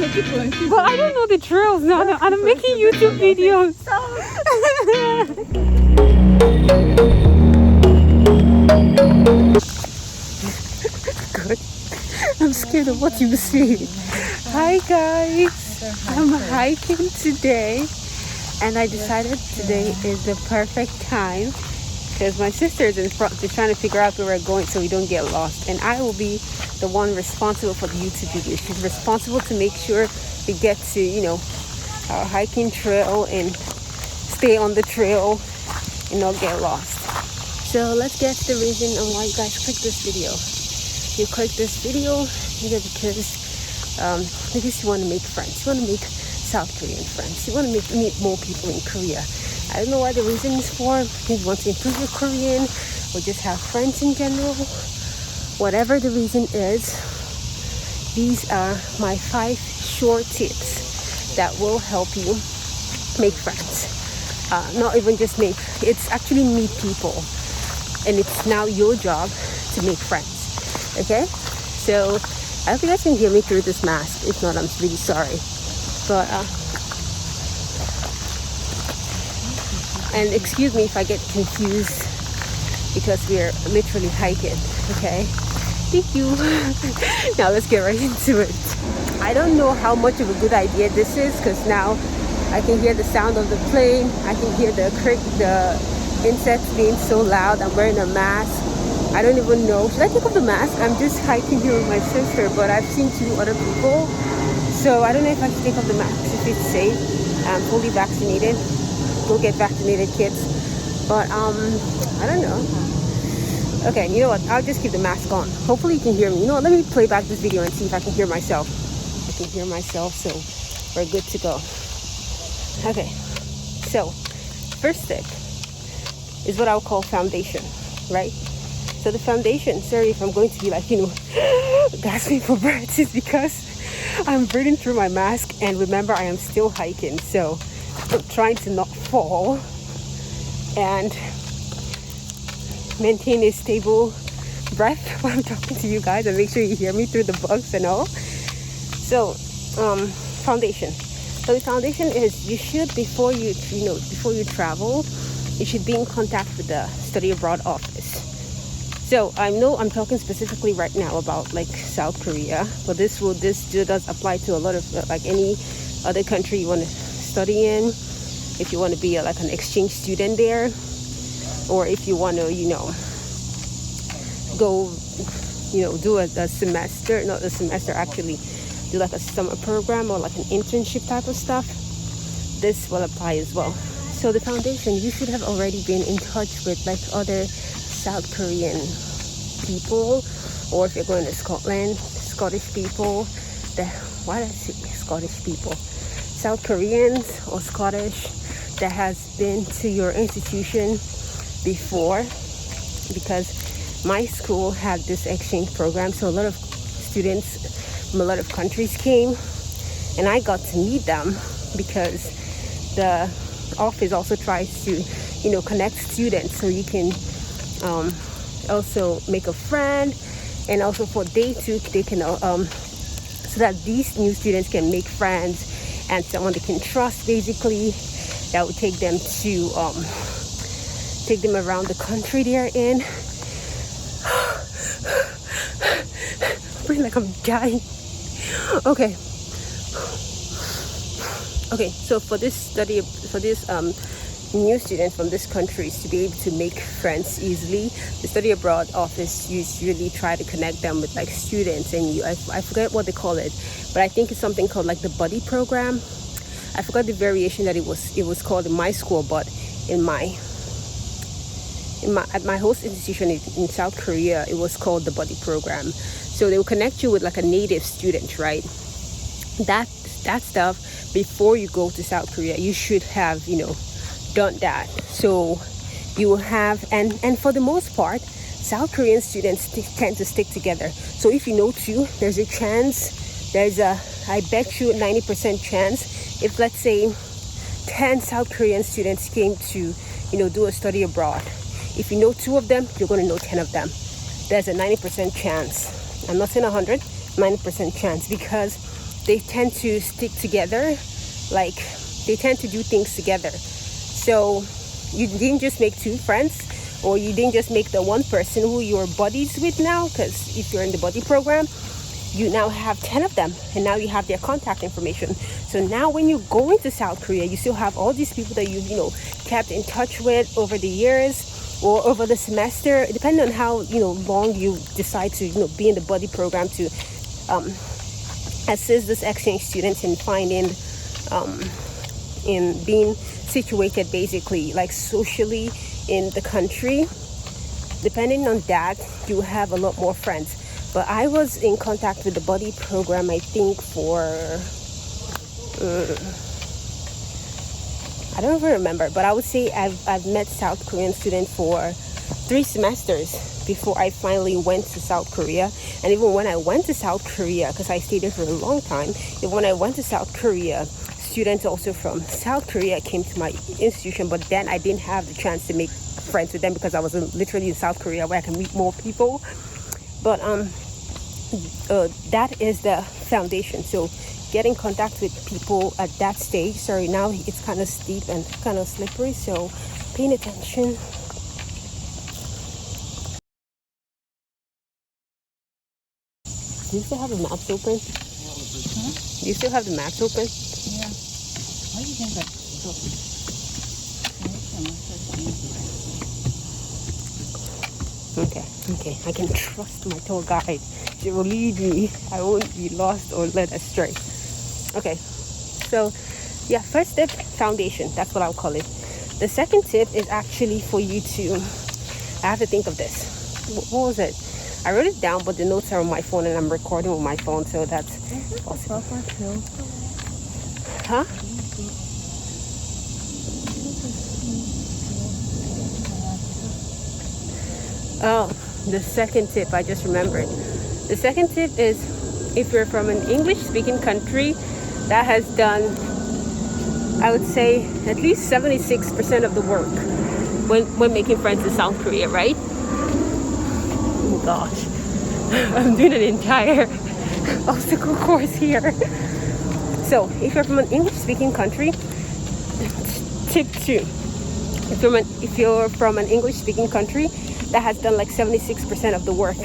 But I don't know the drills now. I'm making YouTube videos. Good. I'm scared of what you see. Hi guys. I'm hiking today. And I decided today is the perfect time because my sister is in front. She's trying to figure out where we're going so we don't get lost. And I will be the one responsible for the YouTube video. She's responsible to make sure we get to, our hiking trail and stay on the trail and not get lost. So let's get to the reason on why you guys click this video. You click this video either because you want to make friends. You want to make South Korean friends. You want to meet more people in Korea. I don't know what the reason is for. Maybe you want to improve your Korean or just have friends in general. Whatever the reason is, these are my 5 short tips that will help you make friends. Not even just it's actually meet people. And it's now your job to make friends. Okay? So I hope you guys can hear me through this mask. If not, I'm really sorry. But and excuse me if I get confused because we're literally hiking. Okay, thank you. Now let's get right into it. I don't know how much of a good idea this is because now I can hear the sound of the plane. I can hear the insects being so loud. I'm wearing a mask. I don't even know. Should I take off the mask? I'm just hiking here with my sister, but I've seen 2 other people. So I don't know if I should take off the mask, if it's safe. I'm fully vaccinated. Go get vaccinated, kids. But I don't know. Okay, you know what? I'll just keep the mask on. Hopefully you can hear me. You know what? Let me play back this video and see if I can hear myself. I can hear myself, so we're good to go. Okay. So first step is what I'll call foundation, right? So the foundation, sorry if I'm going to be like, gasping for breath, is because I'm breathing through my mask, and remember I am still hiking, so I'm trying to not fall and maintain a stable breath while I'm talking to you guys, and make sure you hear me through the bugs and all. So foundation. So the foundation is you should before you travel, you should be in contact with the study abroad office. So I know I'm talking specifically right now about like South Korea, but this does apply to a lot of like any other country you want to study in. If you want to be like an exchange student there, or if you want to go do a semester, not a semester actually, do like a summer program or like an internship type of stuff, this will apply as well. So the foundation, you should have already been in touch with like other South Korean people, or if you're going to Scotland, Scottish people. Why did I say Scottish people? South Koreans or Scottish that has been to your institution before, because my school had this exchange program, so a lot of students from a lot of countries came, and I got to meet them because the office also tries to connect students, so you can also make a friend, and also for day 2 they can so that these new students can make friends and someone they can trust, basically, that would take them around the country they're in. I feel like I'm dying. Okay, so for this new students from these countries to be able to make friends easily, the study abroad office usually try to connect them with like students, and I forget what they call it, but I think it's something called like the buddy program. I forgot the variation that it was called in my school, but at my host institution in South Korea, it was called the buddy program. So they will connect you with like a native student, right? That stuff before you go to South Korea, you should have done that. So you will have, and for the most part, South Korean students tend to stick together. So if you know 2, there's a chance, I bet you 90% chance, if let's say 10 South Korean students came to do a study abroad, if you know 2 of them, you're going to know 10 of them. There's a 90% chance. I'm not saying 100, 90% chance, because they tend to stick together. Like, they tend to do things together. So you didn't just make 2 friends, or you didn't just make the one person who you're buddies with now, because if you're in the buddy program, you now have 10 of them, and now you have their contact information. So now when you go into South Korea, you still have all these people that you know, kept in touch with over the years or over the semester, depending on how, you know, long you decide to, you know, be in the buddy program to assist this exchange students in finding, in being situated basically, like socially in the country. Depending on that, you have a lot more friends. But I was in contact with the buddy program, I think, for I don't even remember, but I would say I've met South Korean students for 3 semesters before I finally went to South Korea. And even when I went to South Korea, because I stayed there for a long time, even when I went to South Korea, students also from South Korea came to my institution, but then I didn't have the chance to make friends with them because I was literally in South Korea where I can meet more people. But that is the foundation. So get in contact with people at that stage. Sorry, now it's kind of steep and kind of slippery, so paying attention. Do you still have the maps open? Do you still have the maps open? Yeah. Why do you think that? Okay, I can trust my tour guide. She will lead me. I won't be lost or led astray. Okay, so yeah, first tip, foundation. That's what I'll call it. The second tip is actually for you to, I have to think of this. What was it? I wrote it down, but the notes are on my phone and I'm recording with my phone, so that's awesome. Huh? Oh, the second tip, I just remembered. The second tip is, if you're from an English-speaking country that has done, I would say, at least 76% of the work when making friends in South Korea, right? Oh gosh, I'm doing an entire obstacle course here. So, if you're from an English-speaking country, tip 2. If you're from an English-speaking country that has done like 76% of the work.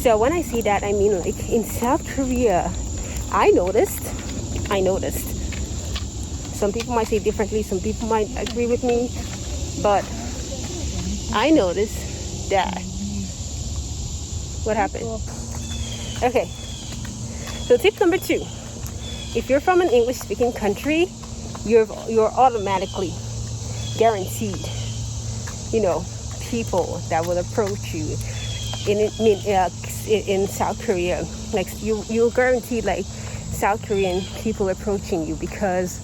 So when I say that, I mean, like, in South Korea, I noticed. Some people might say differently, some people might agree with me, but I noticed that. What happened? Okay, so tip number 2. If you're from an English-speaking country, you're automatically guaranteed, you know, people that will approach you in South Korea. Like, you're guaranteed like South Korean people approaching you, because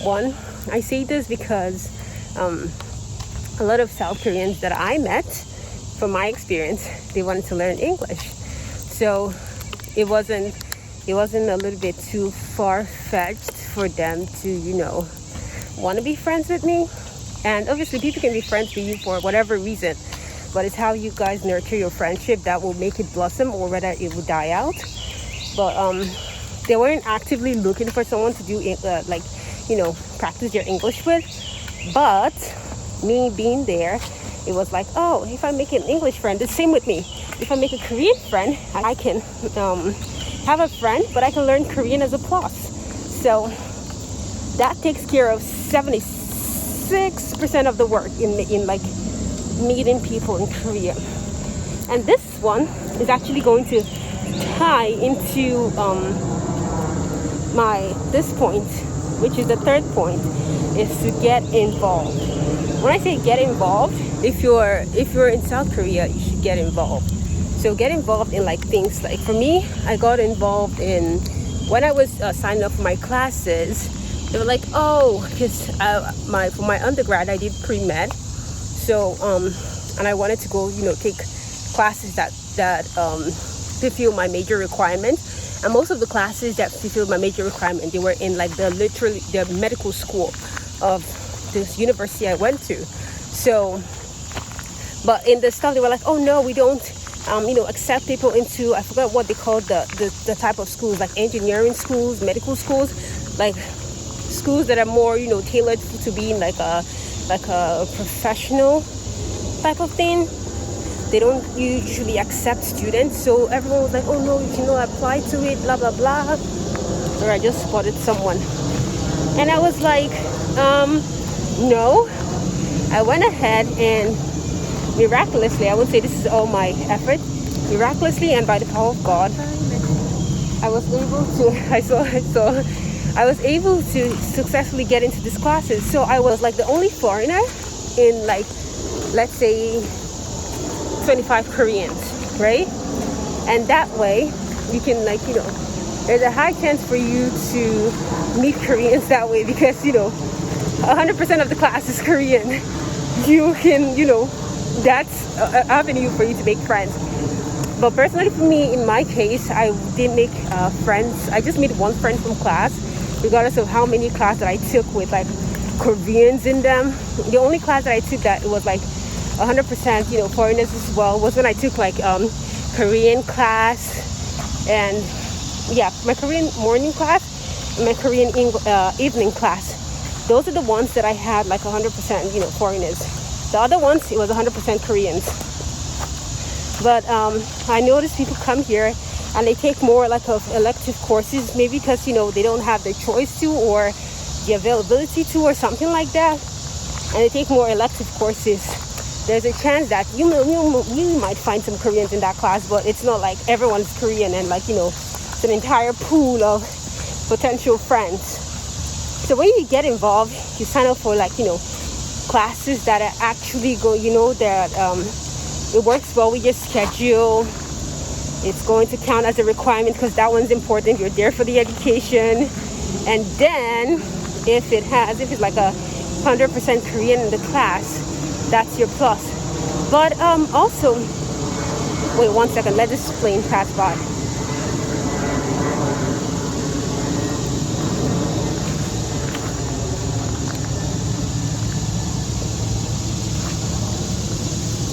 one, I say this because a lot of South Koreans that I met, from my experience, they wanted to learn English. So it wasn't a little bit too far-fetched for them to, you know, want to be friends with me. And obviously people can be friends with you for whatever reason, but it's how you guys nurture your friendship that will make it blossom, or whether it will die out. But they weren't actively looking for someone to do like, you know, practice your English with. But me being there, it was like, oh, if I make an English friend, the same with me. If I make a Korean friend, I can have a friend, but I can learn Korean as a plus. So that takes care of 76% of the work in like meeting people in Korea. And this one is actually going to tie into this point, which is the third point, is to get involved. When I say get involved, if you're in South Korea, you should get involved. So get involved in like things like, for me, I got involved in, when I was signing up for my classes, they were like, oh, because for my undergrad I did pre-med, so and I wanted to go, you know, take classes that fulfill my major requirement. And most of the classes that fulfilled my major requirement, they were in like the medical school of this university I went to. So, but in the stuff they were like, oh no, we don't accept people into, I forgot what they call the type of schools, like engineering schools, medical schools, like schools that are more, tailored to being like a professional type of thing. They don't usually accept students, so everyone was like, oh no, you cannot apply to it, blah blah blah. Or I just spotted someone, and I was like, no. I went ahead and miraculously, I would say this is all my effort, miraculously and by the power of God, I was able to I was able to successfully get into these classes. So I was like the only foreigner in, like, let's say 25 Koreans, right? And that way you can, like, there's a high chance for you to meet Koreans that way, because 100% of the class is Korean. You can, that's an avenue for you to make friends. But personally for me, in my case, I didn't make friends. I just made one friend from class, regardless of how many classes that I took with like Koreans in them. The only class that I took that it was like 100% foreigners as well was when I took like Korean class, and yeah, my Korean morning class and my Korean evening class. Those are the ones that I had like 100% foreigners. The other ones, it was 100% Koreans. But I noticed people come here and they take more like of elective courses, maybe because they don't have the choice to, or the availability to, or something like that, and they take more elective courses. There's a chance that you might find some Koreans in that class, but it's not like everyone's Korean and like it's an entire pool of potential friends. So when you get involved, you sign up for like classes that are actually that it works well with your schedule. It's going to count as a requirement because that one's important. You're there for the education. And then if it's like 100% Korean in the class, that's your plus. But also, wait 1 second, let this plane pass by.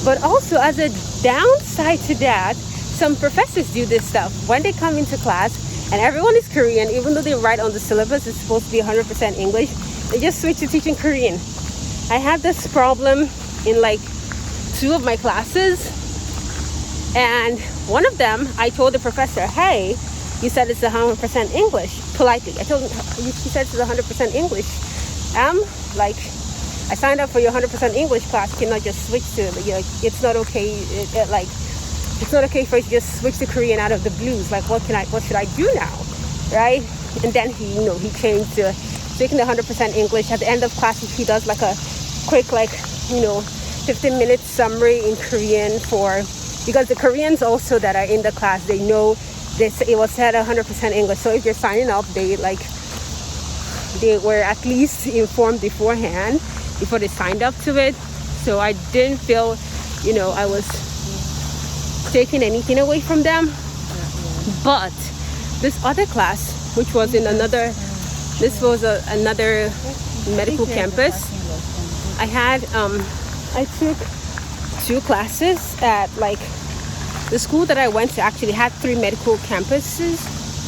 But also, as a downside to that, some professors do this stuff. When they come into class and everyone is Korean, even though they write on the syllabus it's supposed to be 100% English, they just switch to teaching Korean. I had this problem in like 2 of my classes, and one of them I told the professor, hey, you said it's 100% English. Politely, I told him, she said it's 100% English. Like, I signed up for your 100% English class. You cannot just switch to, it's not okay. It's not okay for you to just switch to Korean out of the blues. Like, what should I do now, right? And then he changed to speaking the 100% English. At the end of class, he does like a quick 15-minute summary in Korean because the Koreans also that are in the class, they know this. It was said 100% English. So if you're signing up, they were at least informed beforehand, before they signed up to it. So I didn't feel I was taking anything away from them. But this other class, which was in another medical campus, I took 2 classes at like the school that I went to. Actually had 3 medical campuses,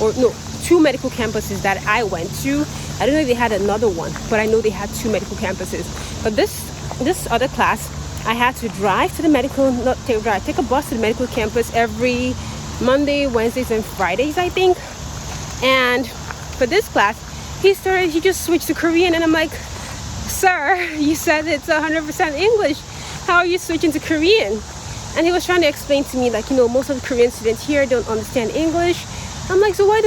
or no, 2 medical campuses that I went to. I don't know if they had another one, but I know they had 2 medical campuses. But this other class, I had to drive to the take a bus to the medical campus every Monday, Wednesdays, and Fridays, I think. And for this class, he just switched to Korean, and I'm like, sir, you said it's 100% English. How are you switching to Korean? And he was trying to explain to me, like, most of the Korean students here don't understand English. I'm like, so why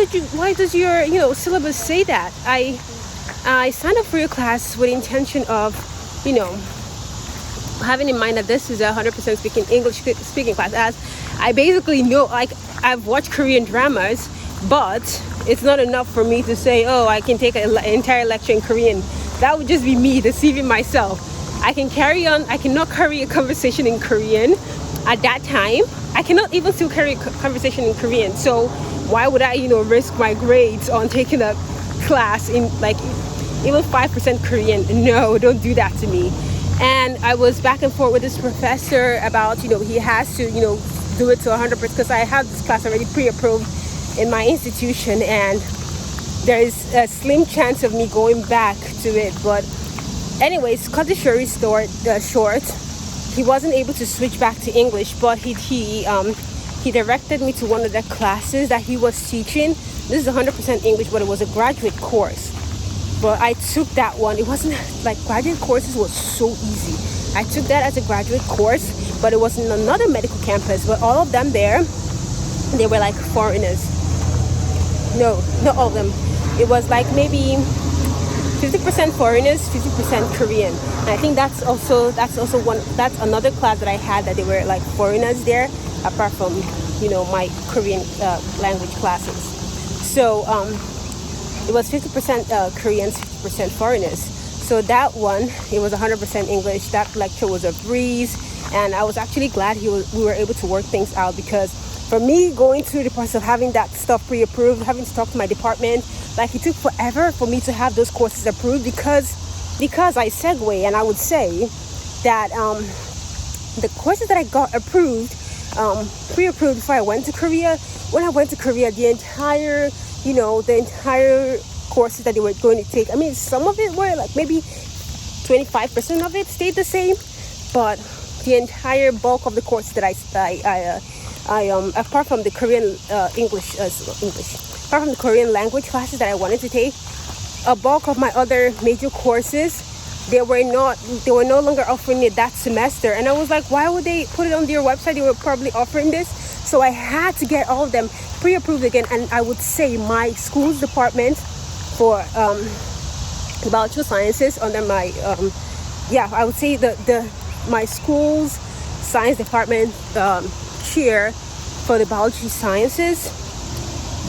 does your syllabus say that? I signed up for your class with the intention of having in mind that this is a 100% speaking class, as I basically know, like, I've watched Korean dramas, but it's not enough for me to say, oh, I can take an entire lecture in Korean. That would just be me deceiving myself. I cannot carry a conversation in Korean at that time. I cannot even still carry a conversation in Korean. So why would I, risk my grades on taking a class in like even 5% Korean? No, don't do that to me. And I was back and forth with this professor about, he has to, do it to 100% because I have this class already pre-approved in my institution, and there is a slim chance of me going back to it. But anyways, cut the story short, he wasn't able to switch back to English, but he directed me to one of the classes that he was teaching. This is 100% English, but it was a graduate course. But I took that one. It wasn't like graduate courses was so easy. I took that as a graduate course, but it was in another medical campus. But all of them there, they were like foreigners. No, not all of them. It was like maybe 50% foreigners, 50% Korean. And I think that's another class that I had that they were like foreigners there, apart from my Korean language classes. So it was 50% Koreans, 50% foreigners. So that one, it was 100% English. That lecture was a breeze, and I was actually glad we were able to work things out, because for me, going through the process of having that stuff pre-approved, having to talk to my department, like it took forever for me to have those courses approved, because I segue, and I would say that the courses that I got approved, pre-approved before I went to Korea. When I went to Korea, the entire courses that they were going to take, I mean, some of it were like maybe 25% of it stayed the same, but the entire bulk of the courses that I apart from the Korean apart from the Korean language classes that I wanted to take, a bulk of my other major courses, they were no longer offering it that semester. And I was like, why would they put it on their website? They were probably offering this. So I had to get all of them pre-approved again. And I would say my school's department for biological sciences under my I would say my school's science department chair for the biology sciences,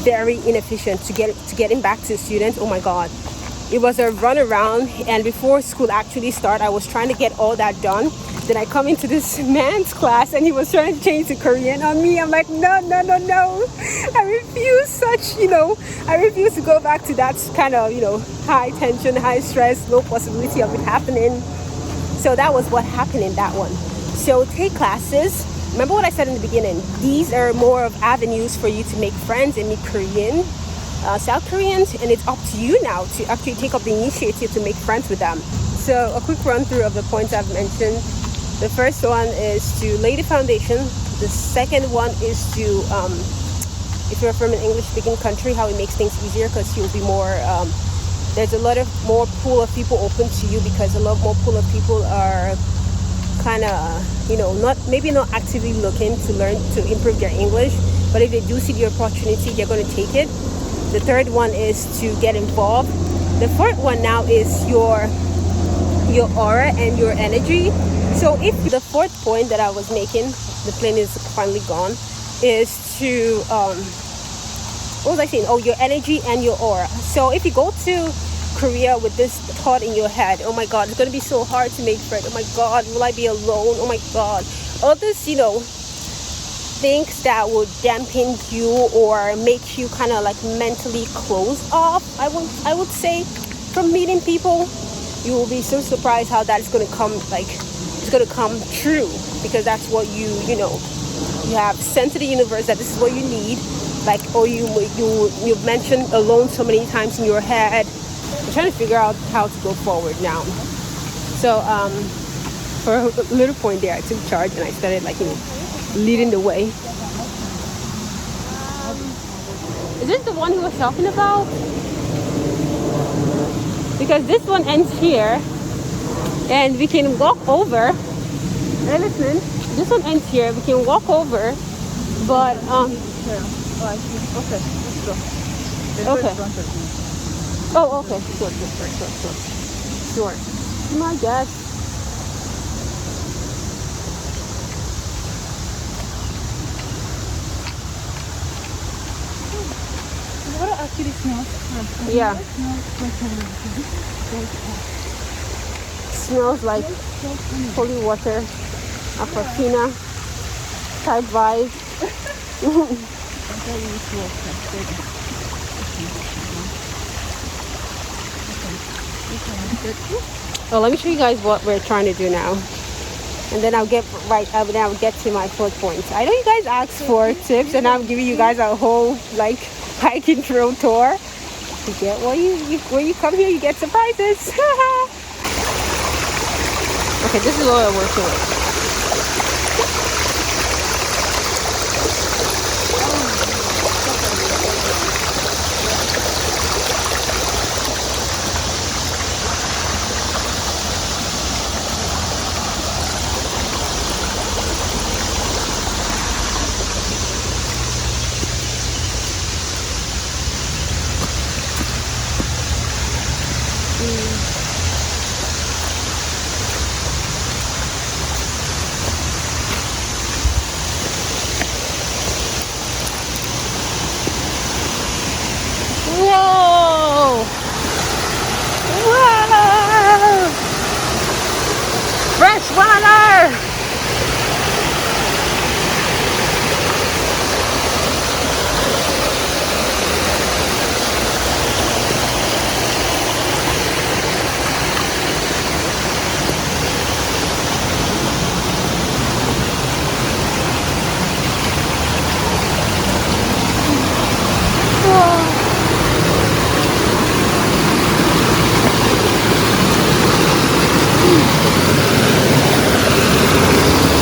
very inefficient to getting back to the students. Oh my god, it was a run around, and before school actually started, I was trying to get all that done. Then I come into this man's class and he was trying to change to Korean on me. I'm like, no. I refuse to go back to that kind of, high tension, high stress, low possibility of it happening. So that was what happened in that one. So take classes. Remember what I said in the beginning. These are more of avenues for you to make friends and meet Korean, South Koreans, and it's up to you now to actually take up the initiative to make friends with them. So a quick run through of the points I've mentioned. The first one is to lay the foundation. The second one is to, if you're from an English-speaking country, how it makes things easier, because you'll be more, there's a lot of more pool of people open to you, because a lot more pool of people are kind of, not actively looking to learn to improve their English, but if they do see the opportunity, they're going to take it. The third one is to get involved. The fourth one now is your aura and your energy. So if the fourth point that I was making, the plane is finally gone, is to what was I saying? Oh, your energy and your aura. So if you go to Korea with this thought in your head, oh my god, it's going to be so hard to make friends, oh my god, will I be alone, oh my god, all this things that would dampen you or make you kind of like mentally closed off, I would say, from meeting people. You will be so surprised how that is going to come, it's going to come true, because that's what you have sent to the universe, that this is what you need. Or you've mentioned alone so many times in your head. I'm trying to figure out how to go forward now. So for a little point there, I took charge and I started leading the way. Is this the one he was talking about? Because this one ends here and we can walk over. Hey, listen, this one ends here, we can walk over, but Okay, let's go. Okay. Oh, okay. Sure. My God. The water actually smells. Yeah. Smells like holy water, Aquafina type vibe. Oh, let me show you guys what we're trying to do now. and then I'll get to my 4 points. I know you guys asked for tips, and I'm giving you guys a whole like hiking trail tour. You get when you come here, you get surprises. Okay, this is what I'm working with. Whoa! Whoa! Fresh water!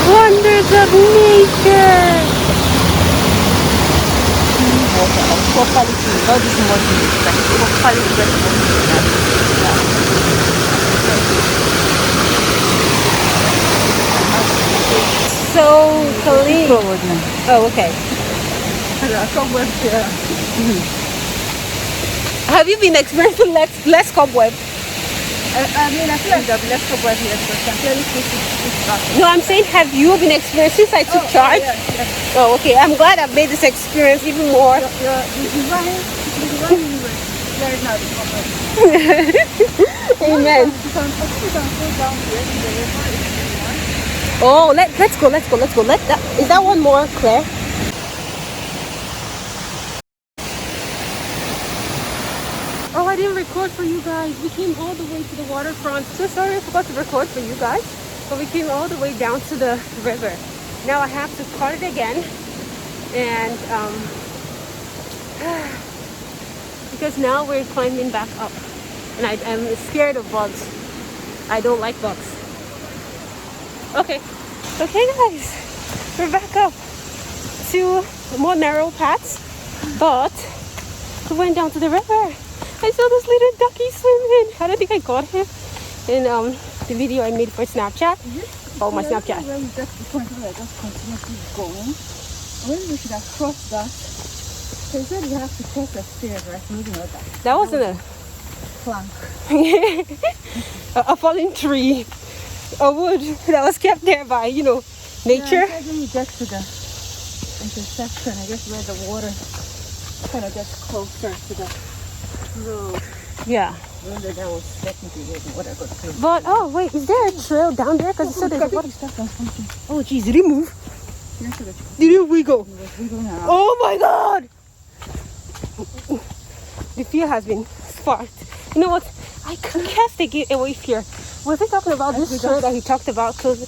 Wonders of nature! So clean. Oh, okay. Have you been experiencing less cobweb? I mean, I feel like there'll be less cobweb here, so I'm fairly close to No, I'm saying, have you been experiencing since I took charge? yes. Oh, okay. I'm glad I've made this experience even more. The design very nice cobweb. Amen. You can go down here in the river if you want. Oh, let's go. Is that one more, Claire? Oh, I didn't record for you guys. We came all the way to the waterfront. So sorry I forgot to record for you guys. But we came all the way down to the river. Now I have to cut it again. And because now we're climbing back up. And I'm scared of bugs. I don't like bugs. Okay. Okay, guys. We're back up to more narrow paths. But we went down to the river. I saw this little ducky swimming. I don't think I got him in the video I made for Snapchat. Oh, my Snapchat. When we get to the point where we're just continuously going, when we should have crossed that, they said you have to cross the stairs, right? Maybe not that. That wasn't a Plank. a fallen tree, a wood that was kept there by, nature. Yeah, when you get to the intersection, I guess where the water kind of gets closer to the road. Yeah. Whether that was technically whatever. But oh wait, is there a trail down there? Because it said there's water. Oh geez, did it move? Did it wiggle? Oh my god! The fear has been sparked. You know what? I can't take it away here. Was he talking about this trail that he talked about? Cause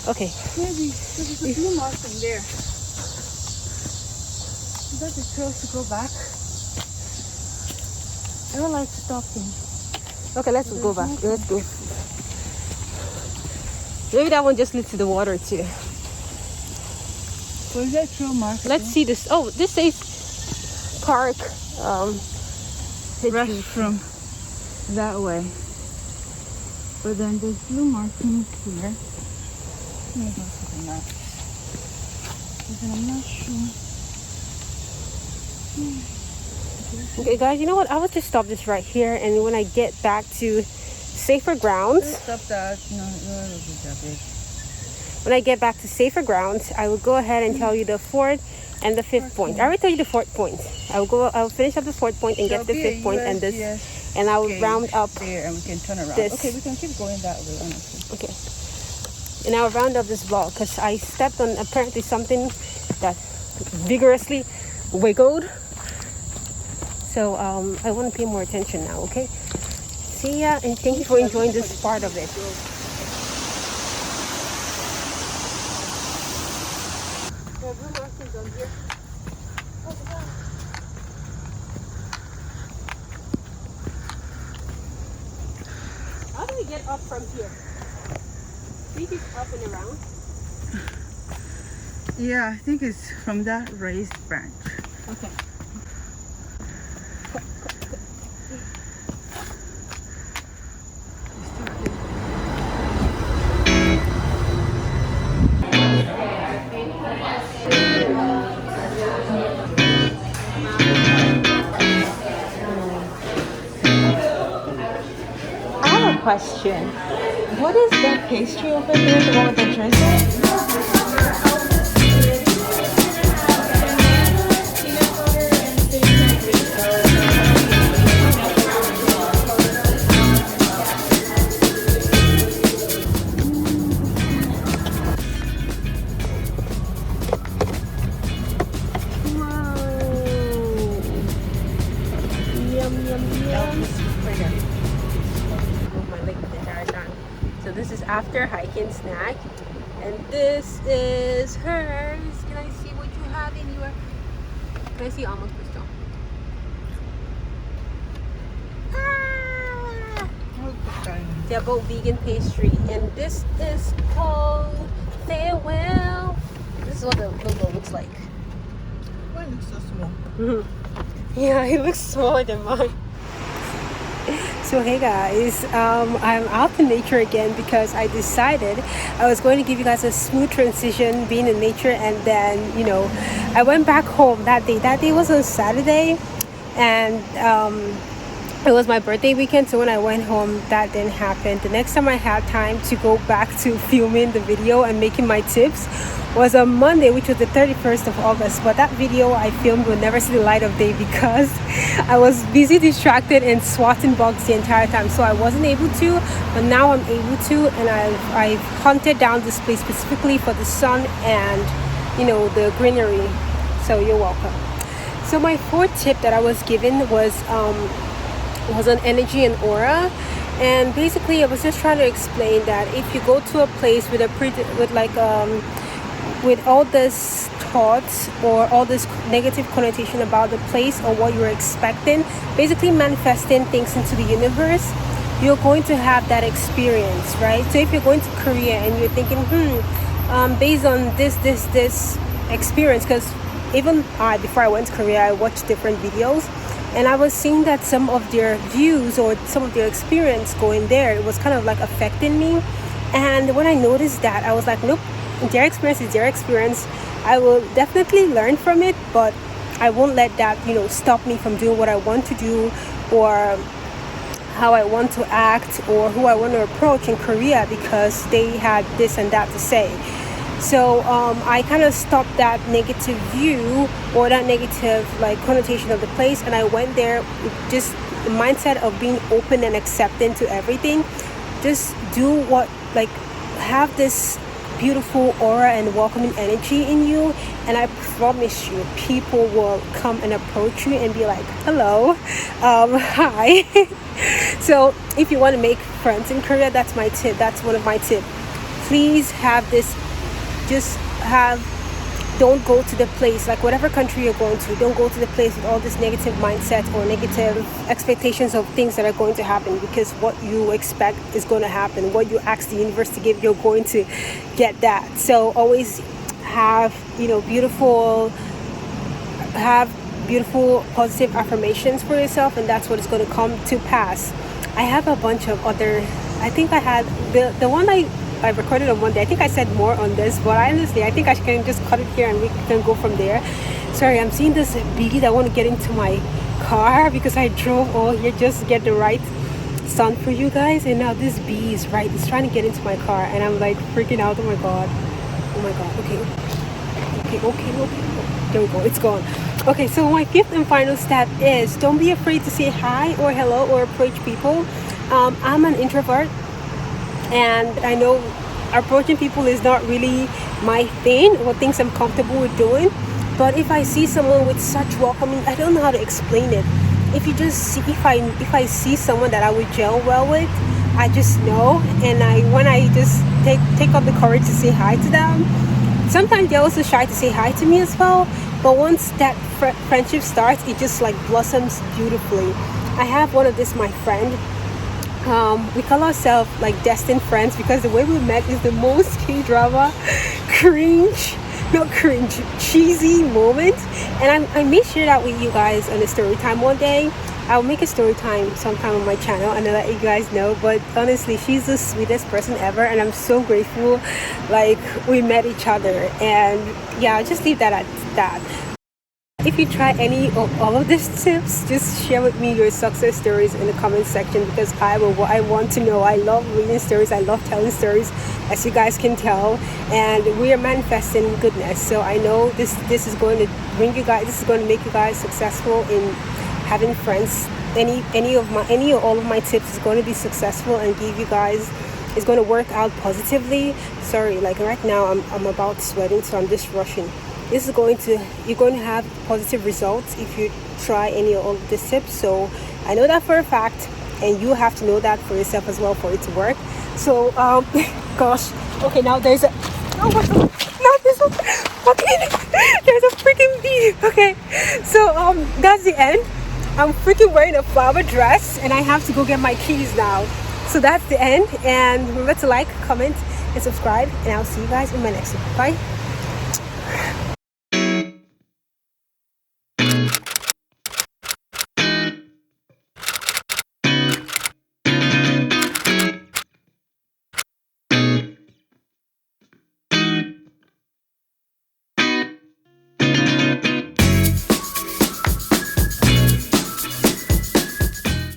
okay. Maybe there's a blue mark in there. Is that the trail to go back? I don't like stopping. Okay, let's go back. Let's go. Maybe that one just leads to the water too. Where's that trail mark? Let's see this. Oh, this says park. Rush from that way. But then there's blue markings here. Let me go to the map. Because I'm not sure. Okay, guys, you know what? I will just stop this right here, and when I get back to safer grounds, Stop that. No, when I get back to safer grounds, I will go ahead and tell you the fourth and the fifth point. I already told you the fourth point. I'll finish up the fourth point and get the fifth point and this, and I will round up there, and we can turn around. this. Okay, we can keep going that way, honestly. Okay, and I'll round up this vlog because I stepped on apparently something that vigorously wiggled. So I want to pay more attention now. Okay. See ya, and thank you for enjoying this part of it. blue markings on here. How do we get up from here? We just up and around. Yeah, I think it's from that raised branch. Okay. I have a question. What is that pastry over there, the one with the drizzle? So this is after hiking snack, and this is hers. Can I see what you have in your? Can I see almost crystal? They're both vegan pastry, and this is called Farewell. This is what the logo looks like. Why it looks so small? Yeah, it looks smaller than mine. So hey guys, I'm out in nature again because I decided I was going to give you guys a smooth transition being in nature, and then I went back home that day. That day was on Saturday, and it was my birthday weekend, so when I went home that didn't happen. The next time I had time to go back to filming the video and making my tips was on Monday, which was the 31st of August. But that video I filmed will never see the light of day because I was busy, distracted, and swatting bugs the entire time, so I wasn't able to. But now I'm able to, and I've hunted down this place specifically for the sun and the greenery. So you're welcome. So my fourth tip that I was given was on energy and aura, and basically I was just trying to explain that if you go to a place with with all this thoughts or all this negative connotation about the place or what you're expecting, basically manifesting things into the universe, you're going to have that experience, right? So if you're going to Korea and you're thinking based on this experience, because even before I went to Korea, I watched different videos, and I was seeing that some of their views or some of their experience going there, it was kind of like affecting me. And when I noticed that, I was like, nope, their experience is their experience. I will definitely learn from it, but I won't let that stop me from doing what I want to do, or how I want to act, or who I want to approach in Korea because they had this and that to say. So I kind of stopped that negative view or that negative connotation of the place, and I went there with just the mindset of being open and accepting to everything. Just do have this beautiful aura and welcoming energy in you, and I promise you people will come and approach you and be like, hello, hi. So if you want to make friends in Korea, that's my tip. That's one of my tips. Please have this, don't go to the place, whatever country you're going to, don't go to the place with all this negative mindset or negative expectations of things that are going to happen, because what you expect is going to happen. What you ask the universe to give, you're going to get that. So always have beautiful positive affirmations for yourself, and that's what is going to come to pass. I have a bunch of other, I think I had the one I recorded on Monday. I think I said more on this, but honestly I think I can just cut it here and we can go from there. Sorry, I'm seeing this bee that want to get into my car because I drove all here just to get the right sun for you guys, and now this bee is it's trying to get into my car, and I'm freaking out. Oh my god, okay, there we go, it's gone. Okay, so my fifth and final step is don't be afraid to say hi or hello or approach people. I'm an introvert, and I know approaching people is not really my thing or things I'm comfortable with doing. But if I see someone with such welcoming, I don't know how to explain it. If you just see, if I see someone that I would gel well with, I just know, and when I just take up the courage to say hi to them, sometimes they're also shy to say hi to me as well, but once that friendship starts, it just like blossoms beautifully. I have one of this my friend. We call ourselves like destined friends because the way we met is the most K-drama cheesy moment. And I made sure that with you guys on a story time one day. I'll make a story time sometime on my channel and I'll let you guys know. But honestly, she's the sweetest person ever, and I'm so grateful like we met each other. And yeah, I'll just leave that at that. If you try any or all of these tips, just share with me your success stories in the comment section, because I want to know. I love reading stories, I love telling stories, as you guys can tell, and we are manifesting goodness. So I know this is going to bring you guys, this is going to make you guys successful in having friends. Any or all of my tips is going to be successful and give you guys, it's going to work out positively. Sorry, like right now I'm about sweating, so I'm just rushing. This is you're going to have positive results if you try any or all of these tips. So I know that for a fact, and you have to know that for yourself as well for it to work. So gosh, okay, now there's a freaking bee. Okay, so that's the end. I'm freaking wearing a flower dress and I have to go get my keys now. So that's the end, and remember to like, comment and subscribe, and I'll see you guys in my next one. Bye.